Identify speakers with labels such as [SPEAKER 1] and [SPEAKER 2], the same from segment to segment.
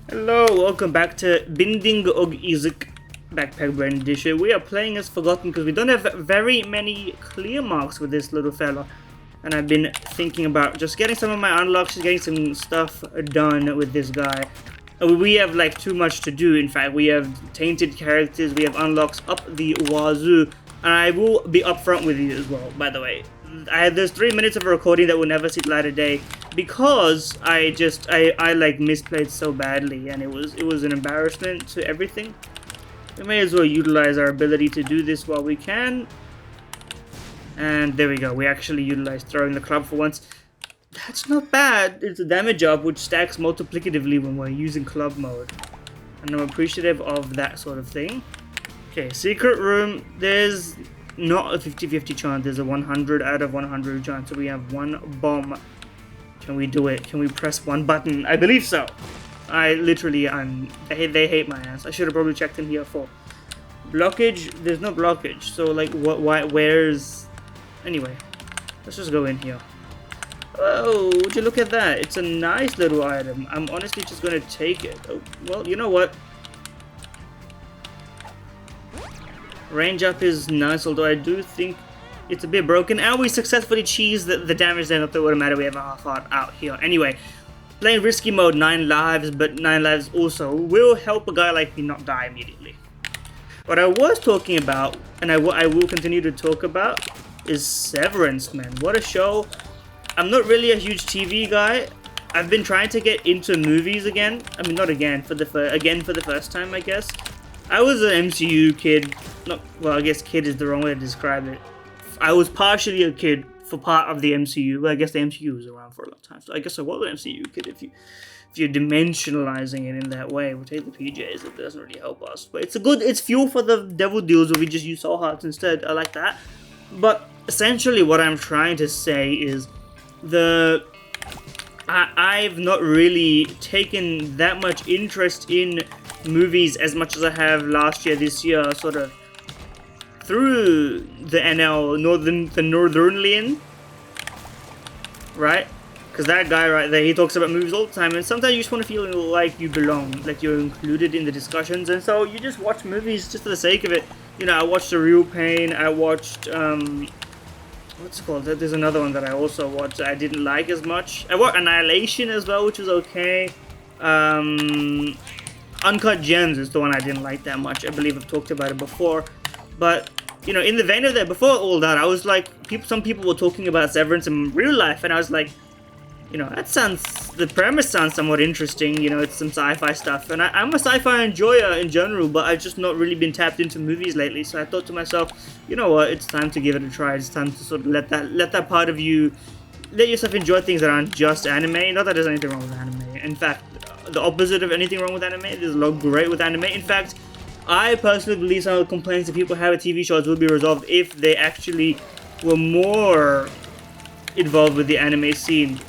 [SPEAKER 1] Hello, welcome back to Binding Og Isaac Backpack Brand Edition. We are playing as Forgotten because we don't have very many clear marks with this little fella. And I've been thinking about just getting some of my unlocks, getting some stuff done with this guy. We have like too much to do. In fact, we have tainted characters, we have unlocks up the wazoo. And I will be upfront with you as well, by the way. There's 3 minutes of a recording that will never see the light of day because I like misplayed so badly, and it was an embarrassment to everything. We may as well utilize our ability to do this while we can. And there we go. We actually utilized throwing the club for once. That's not bad. It's a damage up which stacks multiplicatively when we're using club mode, and I'm appreciative of that sort of thing. Okay, secret room. There's not a 50-50 chance, there's a 100 out of 100 chance. So we have one bomb. Can we do it? Can we press one button? I believe so. I literally, they hate my ass. I should have probably checked in here for blockage. There's no blockage. So like, where's, anyway, let's just go in here. Oh, would you look at that? It's a nice little item. I'm honestly just gonna take it. Oh, well, you know what? Range up is nice, although I do think it's a bit broken. And we successfully cheesed the damage there, not that it wouldn't matter, we have a half heart out here. Anyway, playing risky mode, 9 lives, but 9 lives also will help a guy like me not die immediately. What I was talking about, and I will continue to talk about, is Severance, man. What a show. I'm not really a huge TV guy. I've been trying to get into movies again. I mean, not again, for the first time, I guess. I was an MCU kid. Well, I guess kid is the wrong way to describe it. I was partially a kid for part of the MCU. Well, I guess the MCU was around for a long time, so I guess I was an MCU kid if you're dimensionalizing it in that way. We'll take the PJs. It doesn't really help us, but it's fuel for the devil deals where we just use soul hearts instead. I like that. But essentially, what I'm trying to say is I've not really taken that much interest in movies as much as I have last year, this year, sort of through the NL, the Northernlian, right? Because that guy right there, he talks about movies all the time, and sometimes you just want to feel like you belong, like you're included in the discussions, and so you just watch movies just for the sake of it. You know, I watched The Real Pain, I watched, what's it called? There's another one that I also watched that I didn't like as much. I watched Annihilation as well, which was okay. Uncut Gems is the one I didn't like that much. I believe I've talked about it before. But, you know, in the vein of that, before all that, I was like, some people were talking about Severance in real life, and I was like, you know, the premise sounds somewhat interesting, you know, it's some sci-fi stuff. And I'm a sci-fi enjoyer in general, but I've just not really been tapped into movies lately. So I thought to myself, you know what, it's time to give it a try. It's time to sort of let that part of you, let yourself enjoy things that aren't just anime. Not that there's anything wrong with anime. In fact, the opposite of anything wrong with anime. There's a lot great with anime. In fact, I personally believe some of the complaints that people have with TV shows will be resolved if they actually were more involved with the anime scene.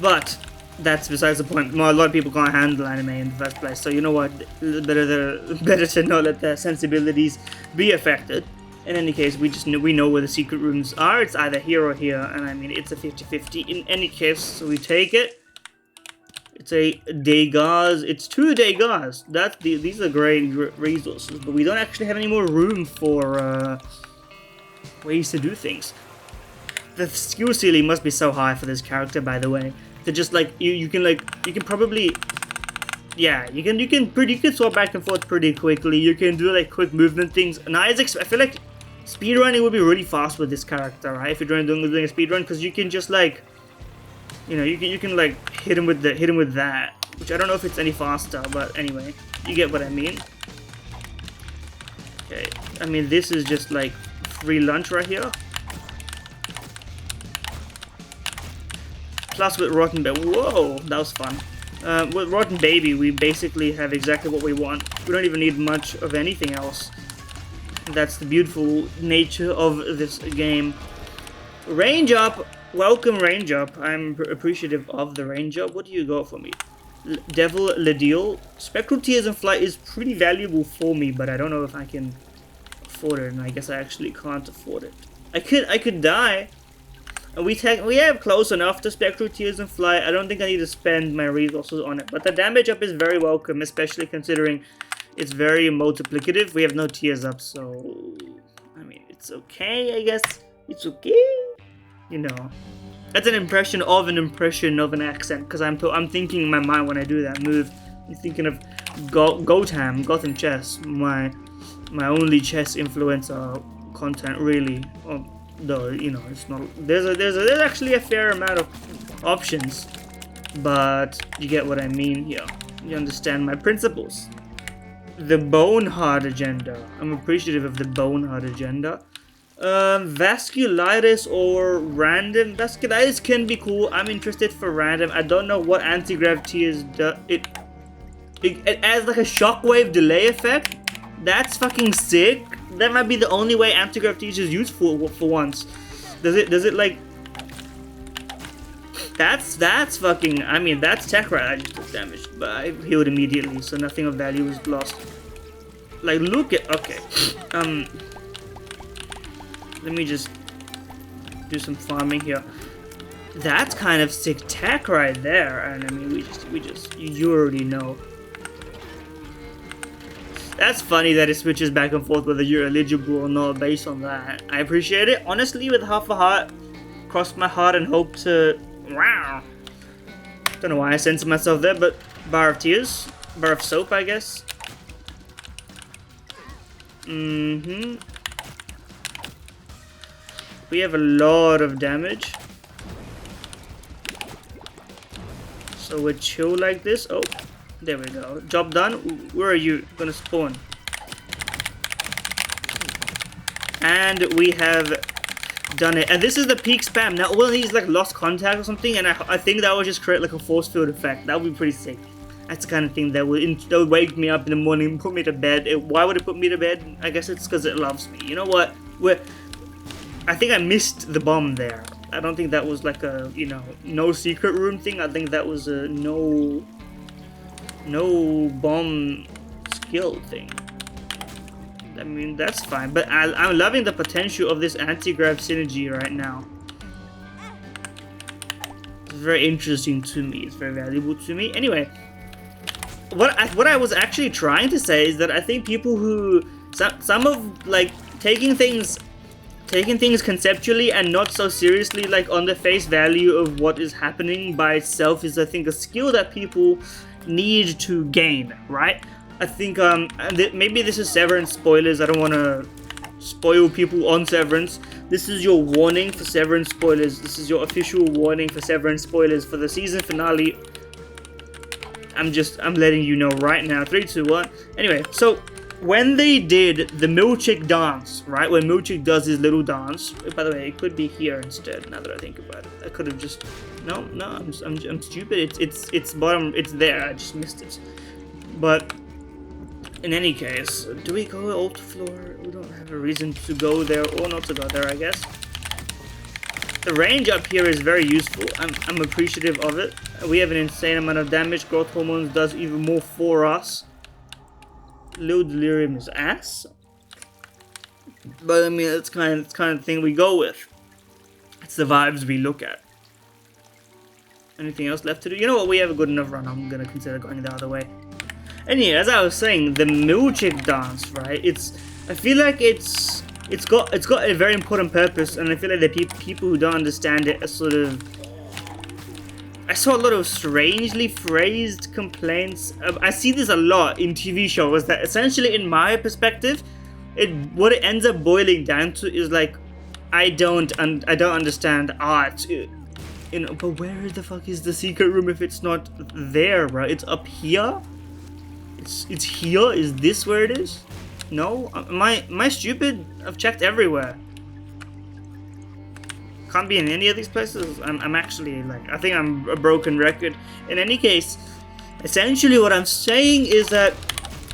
[SPEAKER 1] But that's besides the point. A lot of people can't handle anime in the first place. So you know what? Better to not let their sensibilities be affected. In any case, we know where the secret rooms are. It's either here or here, and I mean it's a 50-50 in any case. So we take it. It's a Degas. It's 2 Degas. These are great resources, but we don't actually have any more room for ways to do things. The skill ceiling must be so high for this character, by the way. To just like you can probably, yeah, you can swap back and forth pretty quickly. You can do like quick movement things. And I feel like speedrunning would be really fast with this character, right? If you're doing a speedrun, because you can just like, you know, you can like hit him with that, which I don't know if it's any faster, but anyway, you get what I mean. Okay, I mean this is just like free lunch right here. Plus with Rotten Baby, whoa, that was fun. With Rotten Baby, we basically have exactly what we want. We don't even need much of anything else. That's the beautiful nature of this game. Range up, welcome range up. I'm appreciative of the range up. What do you got for me? Devil Ladil. Spectral Tears in Flight is pretty valuable for me, but I don't know if I can afford it, and I guess I actually can't afford it. I could die. We have close enough to Spectral Tears and Fly. I don't think I need to spend my resources on it. But the damage up is very welcome, especially considering it's very multiplicative. We have no Tears up, so I mean it's okay, I guess. It's okay. You know. That's an impression of an accent, because I'm thinking in my mind when I do that move. I'm thinking of Gotham Chess, my only chess influencer content really. Though you know it's not. There's actually a fair amount of options, but you get what I mean here. You understand my principles. The Bonehard agenda. I'm appreciative of the Bonehard agenda. Vasculitis or random. Vasculitis can be cool. I'm interested for random. I don't know what anti-grav tears do. It adds like a shockwave delay effect. That's fucking sick. That might be the only way anti-grav tears is useful for once. Does it like? That's fucking. I mean that's tech right. I just took damage, but I healed immediately, so nothing of value was lost. Like look at okay. Let me just do some farming here. That's kind of sick tech right there, and I mean we just you already know. That's funny that it switches back and forth whether you're eligible or not based on that. I appreciate it. Honestly, with half a heart, cross my heart and hope to. Wow. Don't know why I censored myself there, but Bar of Tears, Bar of Soap, I guess. We have a lot of damage. So we're chill like this. Oh, there we go. Job done. Where are you gonna spawn? And we have done it. And this is the peak spam. Now all of these like lost contact or something, and I think that would just create like a force field effect. That would be pretty sick. That's the kind of thing that would wake me up in the morning and put me to bed. Why would it put me to bed? I guess it's because it loves me. You know what? I think I missed the bomb there. I don't think that was like a, you know, no secret room thing. I think that was a no bomb skill thing. I mean, that's fine. But I'm loving the potential of this anti-grav synergy right now. It's very interesting to me. It's very valuable to me. Anyway, what I was actually trying to say is that I think people who some of like taking things conceptually and not so seriously like on the face value of what is happening by itself is I think a skill that people need to gain, right? I think maybe this is Severance spoilers. I don't want to spoil people on Severance. This is your warning for Severance spoilers. This is your official warning for Severance spoilers for the season finale. I'm letting you know right now. 3, 2, 1. Anyway, so when they did the Milchick dance, right? When Milchick does his little dance. By the way, it could be here instead. Now that I think about it, I could have just. No, I'm stupid. It's bottom. It's there. I just missed it. But in any case, do we go Altar Floor? We don't have a reason to go there or not to go there, I guess. The range up here is very useful. I'm appreciative of it. We have an insane amount of damage. Growth Hormones does even more for us. Little Delirium is ass. But I mean, it's kind of thing we go with. It's the vibes we look at. Anything else left to do? You know what? We have a good enough run. I'm gonna consider going the other way. Anyway, as I was saying, the Milchick dance, right? I feel like it's got a very important purpose, and I feel like the people who don't understand it are sort of. I saw a lot of strangely phrased complaints. I see this a lot in TV shows that essentially, in my perspective, what it ends up boiling down to is like, I don't understand art. You know, but where the fuck is the secret room if it's not there, bro? It's up here. It's here. Is this where it is? No, am I stupid? I've checked everywhere. Can't be in any of these places. I'm actually like, I think I'm a broken record. In any case, essentially what I'm saying is that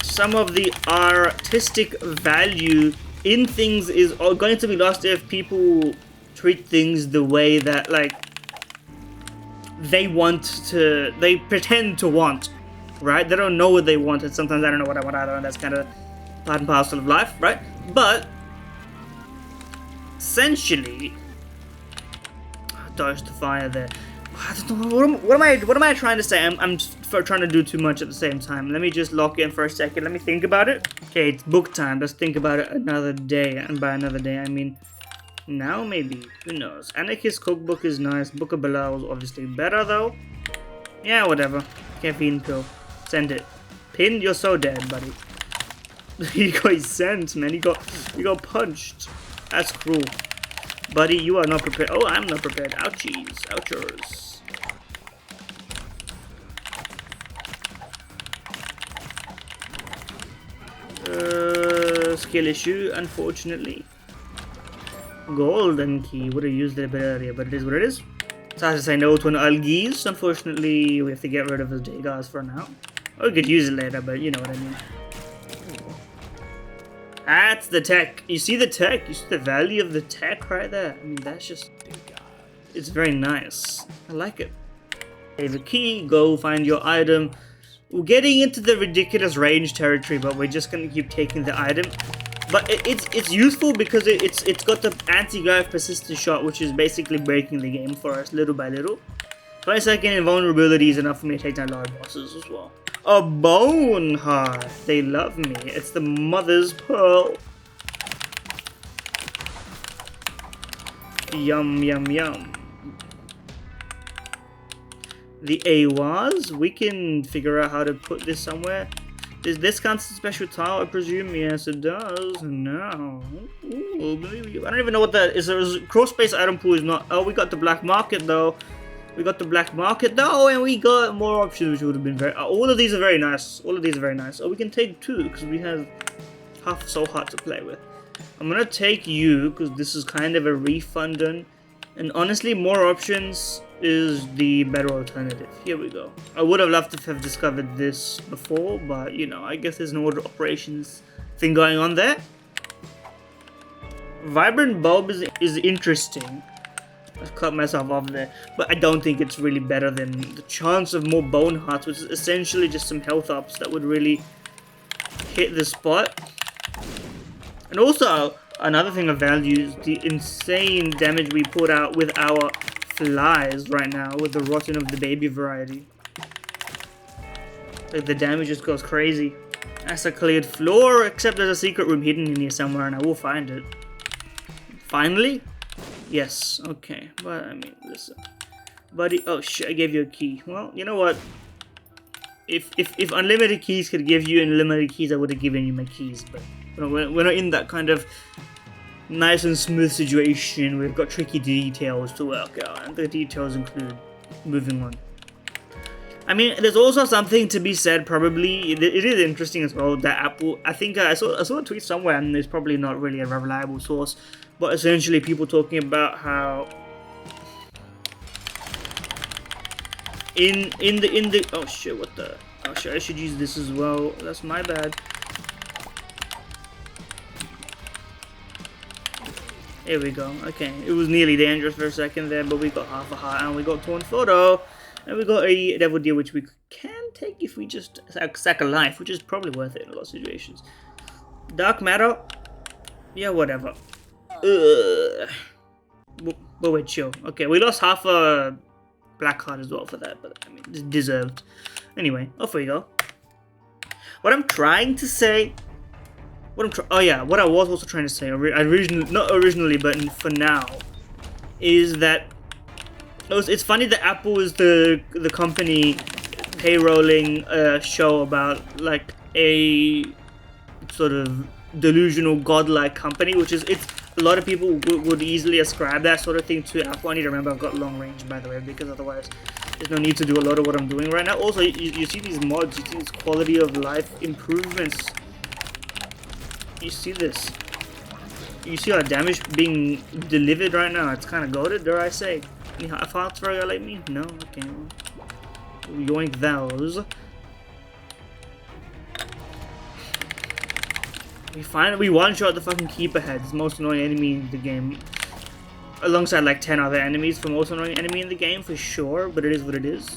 [SPEAKER 1] some of the artistic value in things is going to be lost if people treat things the way that like they pretend to want, right? They don't know what they want, and sometimes I don't know what I want either, and that's kind of part and parcel of life, right? But essentially, dodged the fire there. I don't know, what am I trying to say? I'm trying to do too much at the same time. Let me just lock in for a second. Let me think about it. Okay, it's book time. Let's think about it another day. And by another day, I mean now maybe. Who knows? Anarchist Cookbook is nice. Book of Belial is obviously better though. Yeah, whatever. Caffeine pill. Send it. Pin, you're so dead, buddy. He got sent, man. He got punched. That's cruel. Buddy, you are not prepared. Oh, I'm not prepared. Ouchies. Ouchers. Skill issue, unfortunately. Golden key. Would have used it a bit earlier, but it is what it is. It's hard to say no to an Algiz. Unfortunately, we have to get rid of his Jagars for now. Or we could use it later, but you know what I mean. That's the tech. You see the tech? You see the value of the tech right there? I mean, that's just... It's very nice. I like it. Save a key. Go find your item. We're getting into the ridiculous range territory, but we're just gonna keep taking the item. But it's useful because it's got the anti-grav persistent shot, which is basically breaking the game for us little by little. 20-second invulnerability is enough for me to take down large bosses as well. A bone heart. They love me. It's the mother's pearl. Yum yum yum. The AWAs, we can figure out how to put this somewhere. Does this count as a special tile, I presume? Yes, it does. No. Ooh, maybe. I don't even know what that is. Cross space item pool is not. Oh, we got the black market though. We got the black market though, and we got more options, which would have been very. All of these are very nice. All of these are very nice. Oh, we can take two because we have half so hard to play with. I'm gonna take you because this is kind of a refund done. And honestly, more options is the better alternative. Here we go. I would have loved to have discovered this before, but you know, I guess there's an order operations thing going on there. Vibrant Bulb is interesting. I cut myself off there, but I don't think it's really better than the chance of more Bone Hearts, which is essentially just some health ups that would really hit the spot. And also, another thing of value is the insane damage we put out with our flies right now with the Rotten of the Baby variety. Like, the damage just goes crazy. That's a cleared floor, except there's a secret room hidden in here somewhere, and I will find it. Finally? Yes, okay. But, I mean, listen. Buddy, oh shit, I gave you a key. Well, you know what? If unlimited keys could give you unlimited keys, I would have given you my keys, but we're not in that kind of nice and smooth situation. We've got tricky details to work out, and the details include moving on. I mean, there's also something to be said, probably. It is interesting as well that Apple, I think I saw a tweet somewhere, and it's probably not really a reliable source, but essentially people talking about how in the oh shit, what the, oh shit, I should use this as well. That's my bad. Here we go. Okay, it was nearly dangerous for a second there, but we got half a heart, and we got torn photo, and we got a devil deal, which we can take if we just sack a life, which is probably worth it in a lot of situations. Dark matter, yeah, whatever. But wait, chill. Okay, we lost half a black heart as well for that, but I mean, it's deserved. Anyway, off we go. What I'm trying to say. Oh yeah, what I was also trying to say, not originally, but for now, is that it's funny that Apple is the company payrolling a show about like a sort of delusional godlike company, which is a lot of people would easily ascribe that sort of thing to Apple. I need to remember I've got long range, by the way, because otherwise there's no need to do a lot of what I'm doing right now. Also, you see these mods, you see these quality of life improvements. You see this. You see our damage being delivered right now. It's kind of goated, dare I say. Any half hearts for a guy like me? No? Okay. Yoink those. We one-shot the fucking Keeper Head. It's the most annoying enemy in the game. Alongside like 10 other enemies for most annoying enemy in the game, for sure. But it is what it is.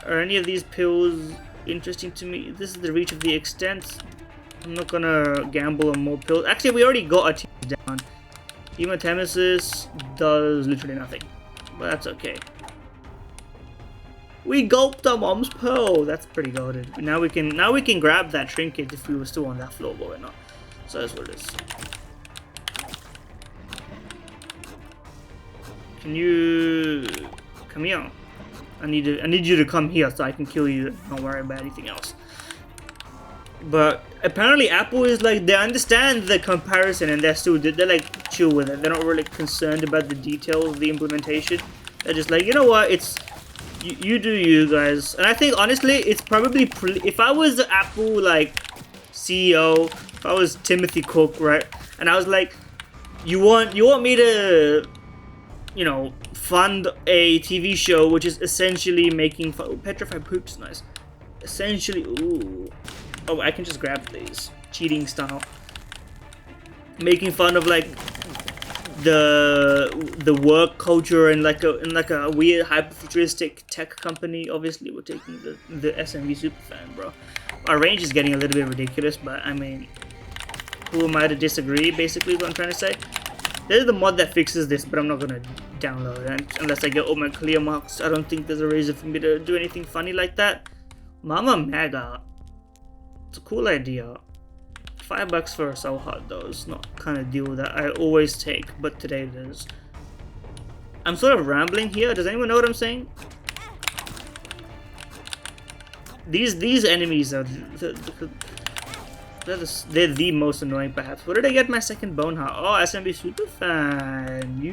[SPEAKER 1] Are any of these pills interesting to me? This is the reach of the extent. I'm not gonna gamble on more pills. Actually, we already got our teams down. Hematemesis does literally nothing, but that's okay. We gulped our mom's pearl. That's pretty goated. Now we can grab that trinket if we were still on that floor, but we're not. So that's what it is. Can you come here? I need you to come here so I can kill you. Don't worry about anything else. But apparently Apple is like, they understand the comparison and they're like chill with it. They're not really concerned about the details of the implementation. They're just like, you know what, it's you do you guys. And I think honestly it's probably if I was the Apple like CEO, if I was Timothy Cook, right, and I was like, you want me to, you know, fund a TV show which is essentially making fun. Oh, petrified poops, nice. Essentially, ooh. Oh, I can just grab these, cheating style. Making fun of like the work culture and like a weird hyper-futuristic tech company. Obviously, we're taking the SMB Superfan, bro. Our range is getting a little bit ridiculous, but I mean, who am I to disagree? Basically, what I'm trying to say. There's the mod that fixes this, but I'm not gonna download it unless I get all my clear marks. I don't think there's a reason for me to do anything funny like that. Mama Mega. It's a cool idea. $5 for a so hot though. It's not kind of deal that I always take, but today it is. I'm sort of rambling here. Does anyone know what I'm saying? These enemies are they're the most annoying perhaps. Where did I get my second bone heart? Oh, SMB Superfan.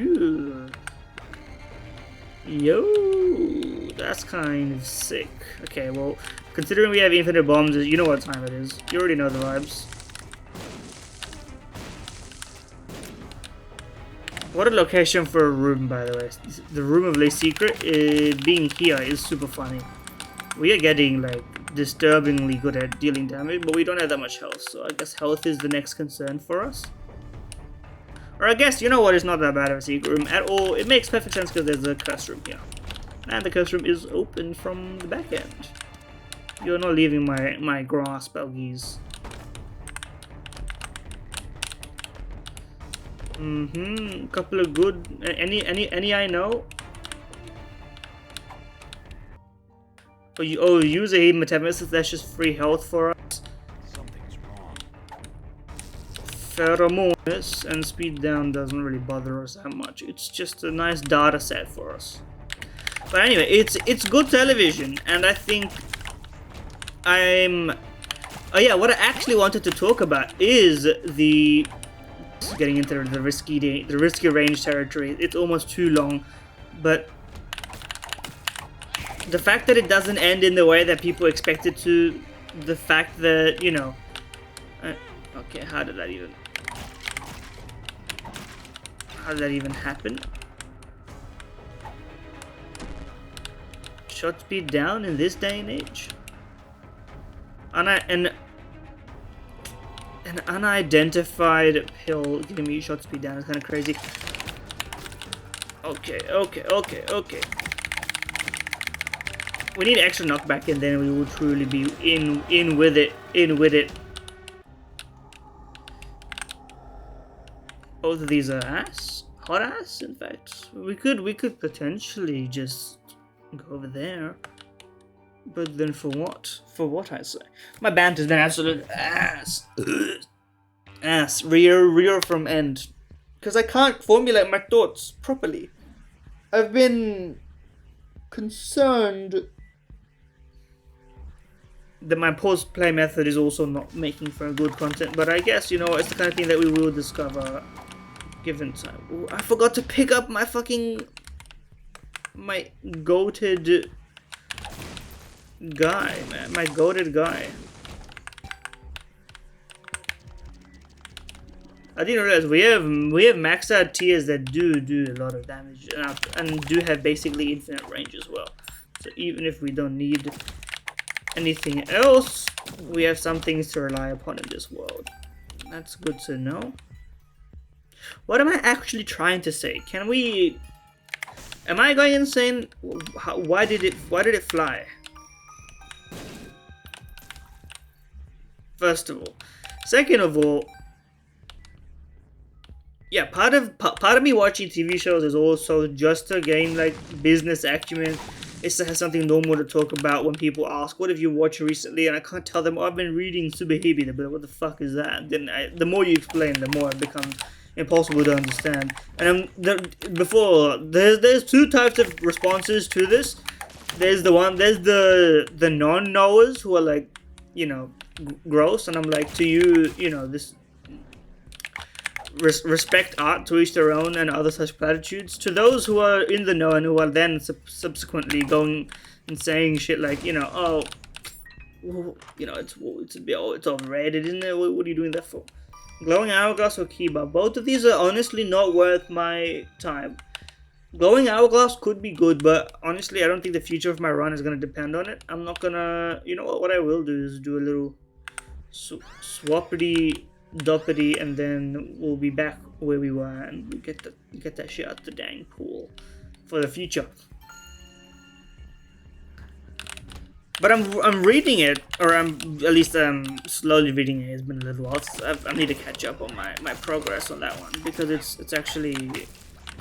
[SPEAKER 1] Yo, that's kind of sick. Okay, well, considering we have infinite bombs, you know what time it is. You already know the vibes. What a location for a room, by the way. The room of Le Secret, being here is super funny. We are getting like disturbingly good at dealing damage, but we don't have that much health, so I guess health is the next concern for us. Or I guess, you know what, it's not that bad of a secret room at all. It makes perfect sense because there's a curse room here. And the curse room is open from the back end. You're not leaving my grasp, Belgies. Couple of good. Any I know. Oh, use a Hematemesis. That's just free health for us.
[SPEAKER 2] Something's wrong.
[SPEAKER 1] Pheromones and speed down doesn't really bother us that much. It's just a nice data set for us. But anyway, it's good television, and I think oh yeah, what I actually wanted to talk about is getting into the risky range territory. It's almost too long, but the fact that it doesn't end in the way that people expect it to, the fact that, you know, okay, how did that even happen? Shot speed down in this day and age? An unidentified pill giving me shot speed down is kind of crazy. Okay. We need extra knockback, and then we will truly be in with it. Both of these are hot ass. In fact, we could potentially just go over there. But then for what? For what, I say? My banter's been absolute ass. Ass. Rear from end. Because I can't formulate my thoughts properly. I've been concerned that my post-play method is also not making for good content. But I guess, you know, it's the kind of thing that we will discover given time. Ooh, I forgot to pick up my my goated guy, man. My goated guy. I didn't realize we have maxed out tiers that do a lot of damage and do have basically infinite range as well. So even if we don't need anything else, we have some things to rely upon in this world. That's good to know. What am I actually trying to say? Am I going insane? Why did it fly? First of all. Second of all, yeah, part of me watching TV shows is also just to gain like business acumen. It's to have something normal to talk about when people ask, "What have you watched recently?" And I can't tell them, "Oh, I've been reading Subahebe." They'll be like, "What the fuck is that?" Then the more you explain, the more it becomes impossible to understand. And there's two types of responses to this. There's the non-knowers who are like, gross, and I'm like, to you, this. Respect art, to each their own, and other such platitudes. To those who are in the know and who are then subsequently going and saying shit like, oh, it's overrated, isn't it? What are you doing that for? Glowing Hourglass or Kiba? Both of these are honestly not worth my time. Glowing Hourglass could be good, but honestly, I don't think the future of my run is gonna depend on it. I'm not gonna. What I will do is do a little swappity doppity, and then we'll be back where we were, and we get that shit out the dang pool for the future. But I'm reading it, or I'm at least slowly reading it. It's been a little while. I need to catch up on my progress on that one, because it's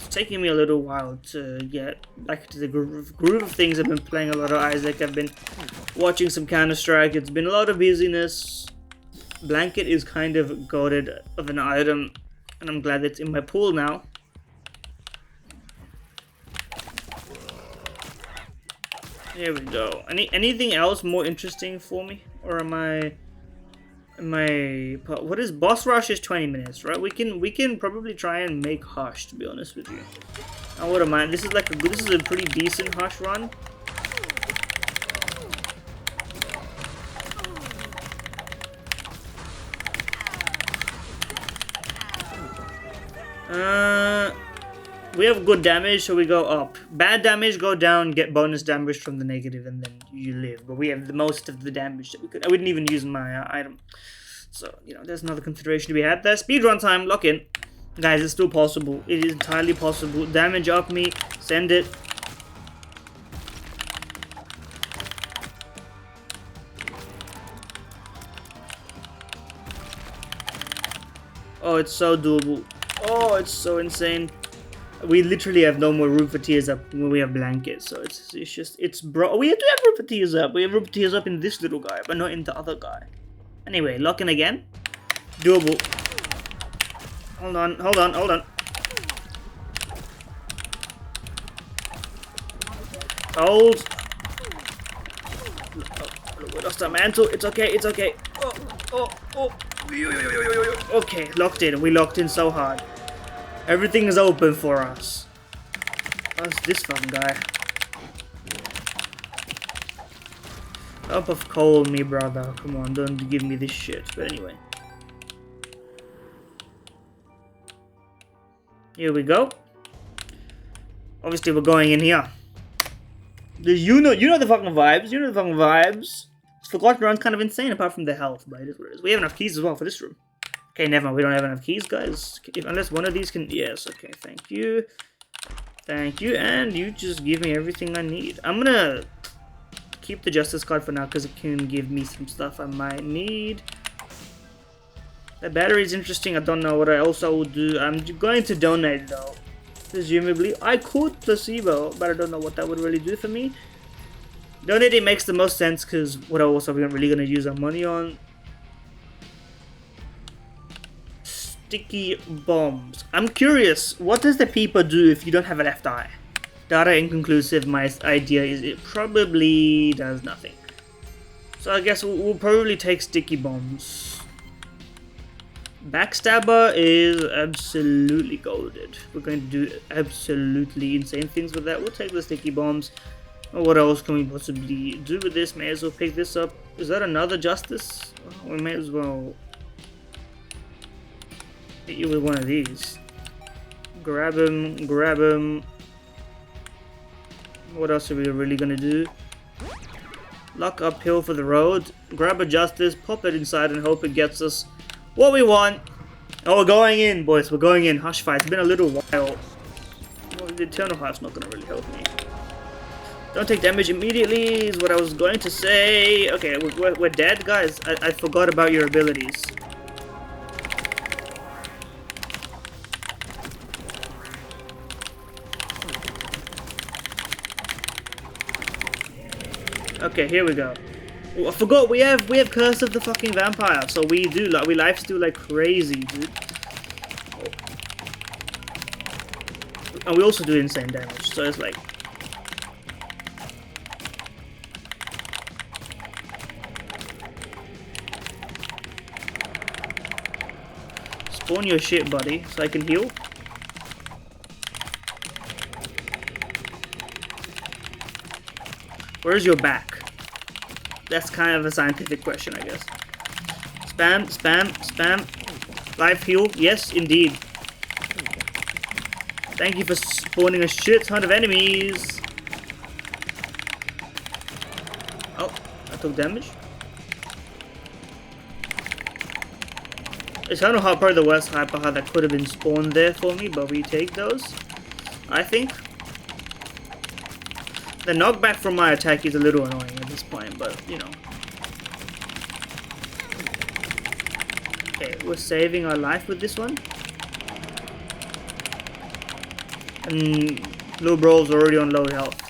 [SPEAKER 1] taking me a little while to get back to the groove of things. I've been playing a lot of Isaac. I've been watching some Counter-Strike. It's been a lot of busyness. Blanket is kind of goated of an item, and I'm glad it's in my pool now. Here we go. Anything else more interesting for me, or am I? What is boss rush? Is 20 minutes, right? We can probably try and make Hush. To be honest with you, I wouldn't mind. This is a pretty decent Hush run. We have good damage, so we go up. Bad damage, go down, get bonus damage from the negative, and then you live. But we have the most of the damage that we could. I wouldn't even use my item. So, there's another consideration to be had there. Speedrun time, lock in. Guys, it's still possible. It is entirely possible. Damage up me, send it. Oh, it's so doable. Oh, it's so insane. We literally have no more room for tears up when we have blankets, so it's bro. We do have room for tears up. We have room for tears up in this little guy, but not in the other guy. Anyway, lock in again. Doable. Hold on. Hold. We lost our mantle. It's okay. Oh. Okay, locked in. We locked in so hard. Everything is open for us. What's this fucking guy? Cup of coal, me brother. Come on, don't give me this shit. But anyway. Here we go. Obviously, we're going in here. You know the fucking vibes. Forgotten Run's kind of insane, apart from the health, but it is what it is. We have enough keys as well for this room. Okay, never mind. We don't have enough keys, guys. Unless one of these can... Yes, okay. Thank you. And you just give me everything I need. I'm gonna keep the Justice card for now, because it can give me some stuff I might need. The battery is interesting. I don't know what else I will do. I'm going to donate, though. Presumably. I could placebo, but I don't know what that would really do for me. Donating makes the most sense, because what else are we really going to use our money on? Sticky bombs. I'm curious, what does the peeper do if you don't have a left eye? Data inconclusive. My idea is it probably does nothing. So I guess we'll probably take sticky bombs. Backstabber is absolutely golded. We're going to do absolutely insane things with that. We'll take the sticky bombs. What else can we possibly do with this? May as well pick this up. Is that another Justice? We may as well hit you with one of these. Grab him. What else are we really gonna do? Lock uphill for the road. Grab a Justice, pop it inside, and hope it gets us what we want. Oh, we're going in, boys. We're going in. Hush fight. It's been a little while. Well, the Eternal Heart's not gonna really help me. Don't take damage immediately is what I was going to say. Okay, we're dead, guys. I forgot about your abilities. Okay, here we go. Oh, I forgot we have Curse of the fucking Vampire, so we do like we lifesteal like crazy, dude. And we also do insane damage, so it's like spawn your shit, buddy, so I can heal. Where's your back? That's kind of a scientific question, I guess. Spam, spam, spam. Life heal. Yes, indeed. Thank you for spawning a shit ton of enemies. Oh, I took damage. It's kind of hard, probably the worst hyper hard that could have been spawned there for me, but we take those, I think. The knockback from my attack is a little annoying at this point, but you know. Okay, we're saving our life with this one. And little bro's already on low health.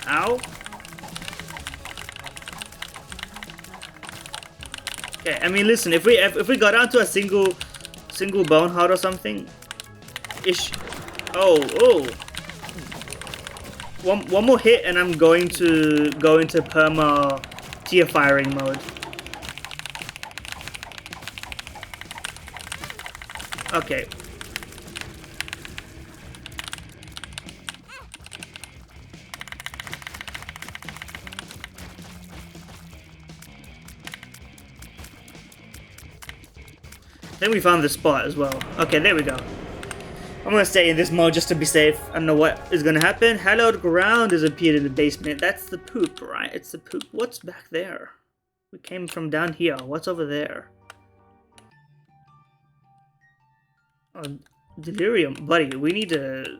[SPEAKER 1] Ow. Okay, I mean, listen, if we got down to a single bone heart or something, ish. Oh. One more hit and I'm going to go into perma tear firing mode. Okay. Then we found the spot as well. Okay, there we go. I'm gonna stay in this mode just to be safe. I don't know what is gonna happen. Hallowed ground has appeared in the basement. That's the poop, right? It's the poop. What's back there? We came from down here. What's over there? Oh, delirium, buddy. We need to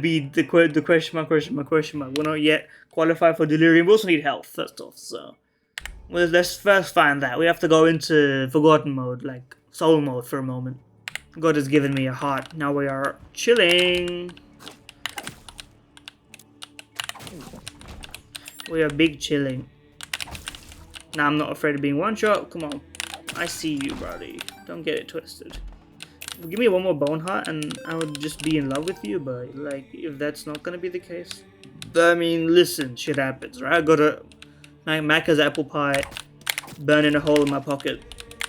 [SPEAKER 1] beat the question mark. We're not yet qualified for delirium. We also need health first off. So, well, let's first find that. We have to go into forgotten mode, like soul mode, for a moment. God has given me a heart. Now we are chilling. We are big chilling. Now I'm not afraid of being one shot. Come on. I see you, buddy. Don't get it twisted. Give me one more bone heart and I would just be in love with you, but like, if that's not gonna be the case, I mean, listen, shit happens, right? I got a Macca's apple pie burning a hole in my pocket.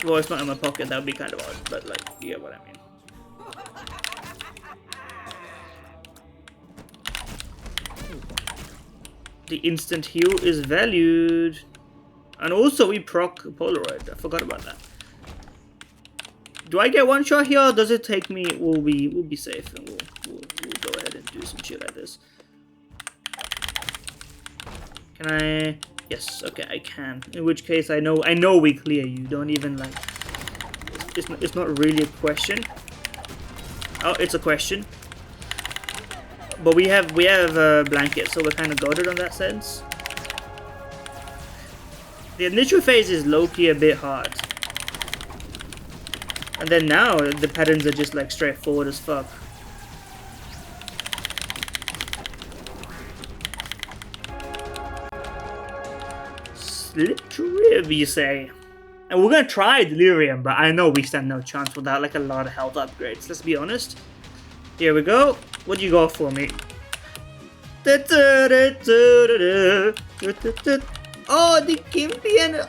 [SPEAKER 1] Well, it's not in my pocket, that would be kind of odd, but like, you get what I mean. The instant heal is valued. And also we proc Polaroid, I forgot about that. Do I get one shot here or does it take me? We'll be safe and we'll go ahead and do some shit like this. Can I? Yes, okay, I can. In which case I know we clear you. Don't even like it's not really a question. Oh, it's a question. But we have a blanket, so we're kind of goated on that sense. The initial phase is low-key a bit hard. And then now, the patterns are just like straightforward as fuck. Slippery, you say? And we're gonna try Delirium, but I know we stand no chance without like a lot of health upgrades, let's be honest. Here we go. What do you got for me? Oh, the Gimpian.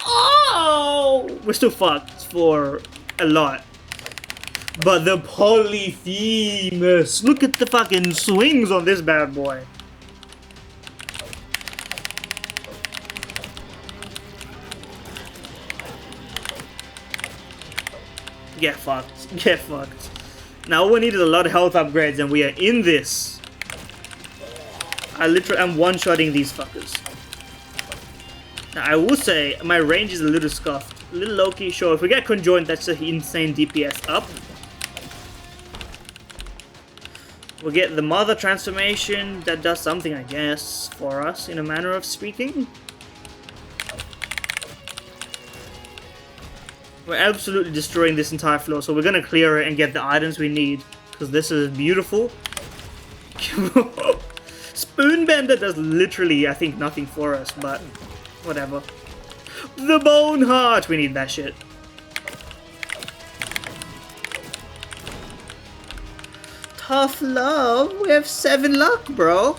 [SPEAKER 1] Oh! We're still fucked for a lot. But the Polyphemus. Look at the fucking swings on this bad boy. Get fucked. Get fucked. Now we needed a lot of health upgrades and we are in this. I literally am one-shotting these fuckers. Now I will say my range is a little scuffed. A little low-key, sure. If we get conjoined, that's an insane DPS up. We'll get the Mother transformation. That does something, I guess, for us, in a manner of speaking. We're absolutely destroying this entire floor, so we're gonna clear it and get the items we need, because this is beautiful. Spoonbender does literally, I think, nothing for us, but whatever. The Bone Heart! We need that shit. Tough love? We have 7 luck, bro.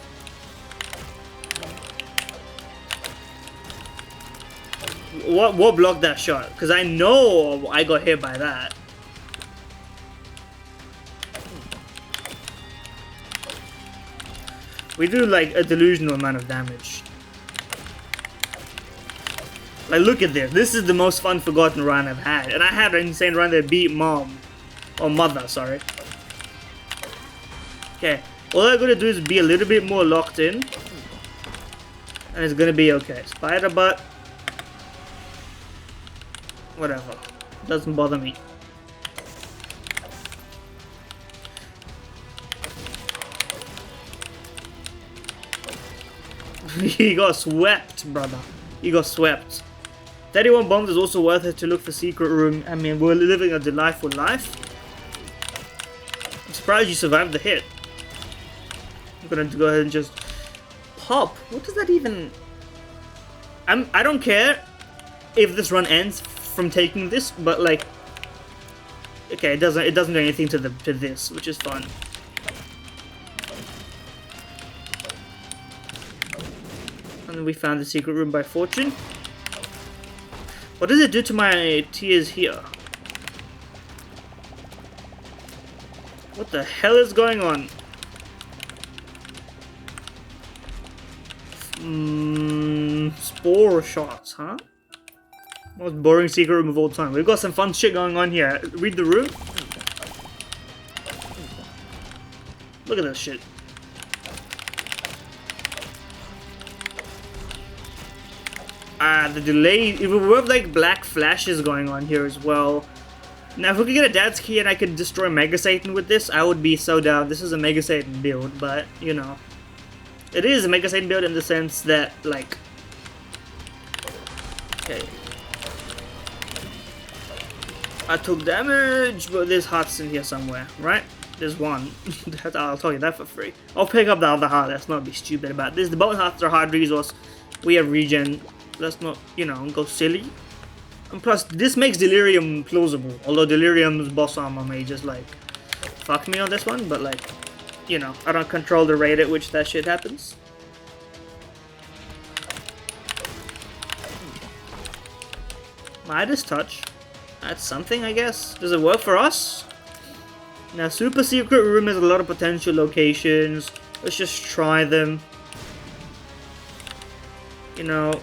[SPEAKER 1] What blocked that shot? Because I know I got hit by that. We do like a delusional amount of damage. Like, look at this. This is the most fun Forgotten run I've had. And I had an insane run that beat Mom. Or Mother, sorry. Okay. All I gotta do is be a little bit more locked in. And it's gonna be okay. Spider butt. Whatever. Doesn't bother me. He got swept, brother. He got swept. 31 bombs is also worth it to look for secret room. I mean, we're living a delightful life. I'm surprised you survived the hit. I'm gonna go ahead and just pop. What does that even... I don't care if this run ends from taking this, but like... Okay, it doesn't do anything to this, which is fun. And we found the secret room by fortune. What does it do to my tears here? What the hell is going on? Spore shots, huh? Most boring secret room of all time. We've got some fun shit going on here. Read the room. Look at this shit. The delay, we have like black flashes going on here as well. Now if we could get a dad's key and I could destroy Mega Satan with this, I would be so down. This is a Mega Satan build, but you know. It is a Mega Satan build in the sense that like... Okay. I took damage, but there's hearts in here somewhere, right? There's one. I'll tell you that for free. I'll pick up the other heart, let's not be stupid about this. The bone hearts are hard resource. We have regen. Let's not, you know, go silly. And plus, this makes Delirium plausible. Although Delirium's boss armor may just, like, fuck me on this one. But, like, you know, I don't control the rate at which that shit happens. Midas Touch. That's something, I guess. Does it work for us? Now, Super Secret Room has a lot of potential locations. Let's just try them. You know...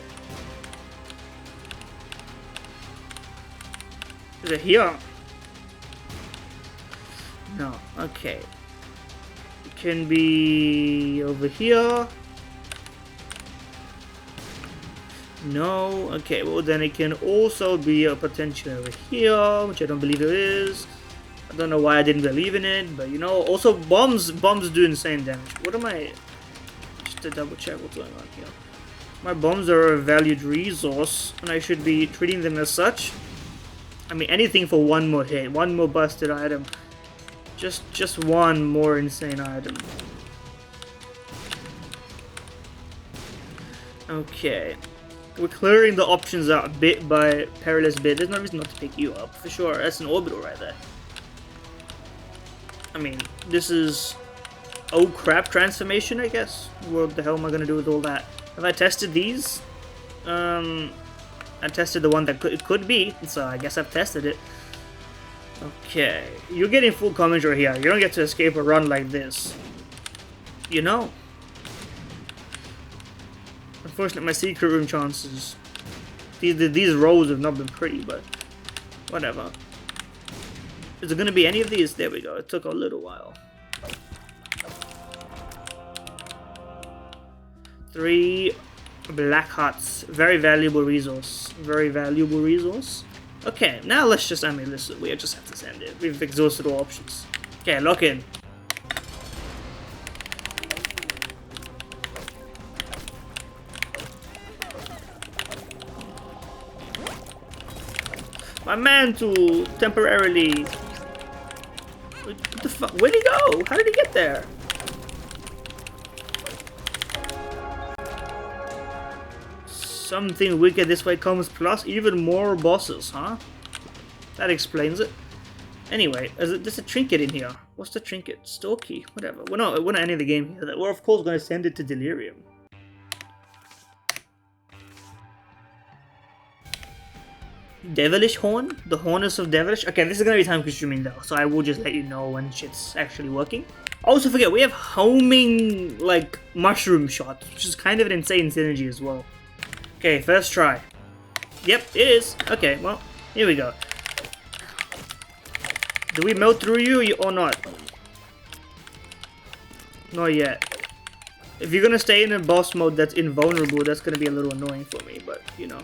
[SPEAKER 1] Is it here? No, okay. It can be over here. No, okay, well then it can also be a potential over here, which I don't believe it is. I don't know why I didn't believe in it, but you know, also bombs do insane damage. What am I... Just to double check what's going on here. My bombs are a valued resource, and I should be treating them as such. I mean, anything for one more hit, one more busted item. Just one more insane item. Okay. We're clearing the options out bit by perilous bit. There's no reason not to pick you up, for sure. That's an orbital right there. I mean, this is... Oh crap transformation, I guess? What the hell am I gonna do with all that? Have I tested these? I tested the one that it could be, so I guess I've tested it. Okay, you're getting full commentary here. You don't get to escape a run like this. You know? Unfortunately, my secret room chances. These rows have not been pretty, but whatever. Is there gonna be any of these? There we go. It took a little while. 3 black hearts. Very valuable resource. Very valuable resource. Okay, now let's just, I mean, listen, we just have to send it. We've exhausted all options. Okay, lock in. My mantle temporarily. What the fuck? Where'd he go? How did he get there? Something wicked this way comes, plus even more bosses, huh? That explains it. Anyway, there's a trinket in here. What's the trinket? Storky, whatever. We're not ending the game here. We're of course going to send it to Delirium. Devilish Horn? The Hornets of Devilish? Okay, this is going to be time consuming though, so I will just let you know when shit's actually working. Also forget, we have homing, like, mushroom shot, which is kind of an insane synergy as well. Okay, first try. Yep, it is. Okay, well, here we go. Do we melt through you or not? Not yet. If you're gonna stay in a boss mode that's invulnerable, that's gonna be a little annoying for me, but, you know.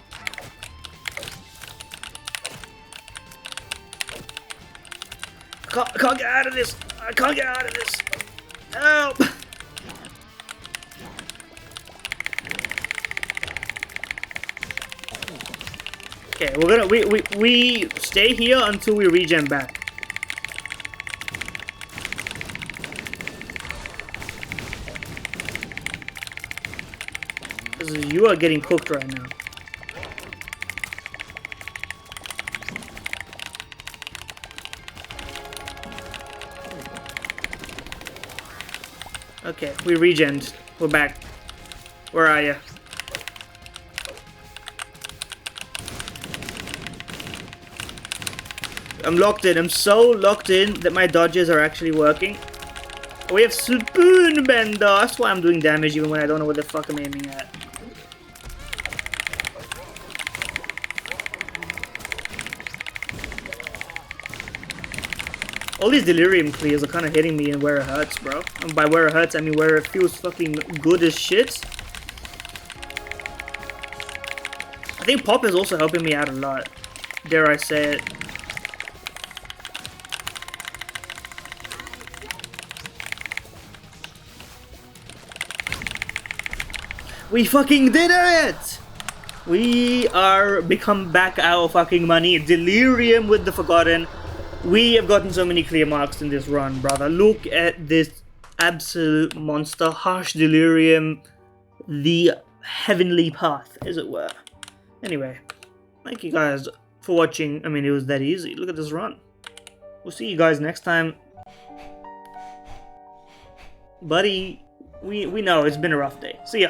[SPEAKER 1] I can't get out of this! I can't get out of this! Help! Okay, we're gonna we stay here until we regen back. Because you are getting cooked right now. Okay, we regened. We're back. Where are you? I'm locked in. I'm so locked in that my dodges are actually working. We have Spoon Bender. That's why I'm doing damage even when I don't know what the fuck I'm aiming at. All these Delirium clears are kind of hitting me in where it hurts, bro. And by where it hurts, I mean where it feels fucking good as shit. I think Pop is also helping me out a lot. Dare I say it. We fucking did it! We are become back our fucking money. Delirium with the Forgotten. We have gotten so many clear marks in this run, brother. Look at this absolute monster. Harsh Delirium. The heavenly path, as it were. Anyway, thank you guys for watching. I mean, it was that easy. Look at this run. We'll see you guys next time. Buddy, we know it's been a rough day. See ya.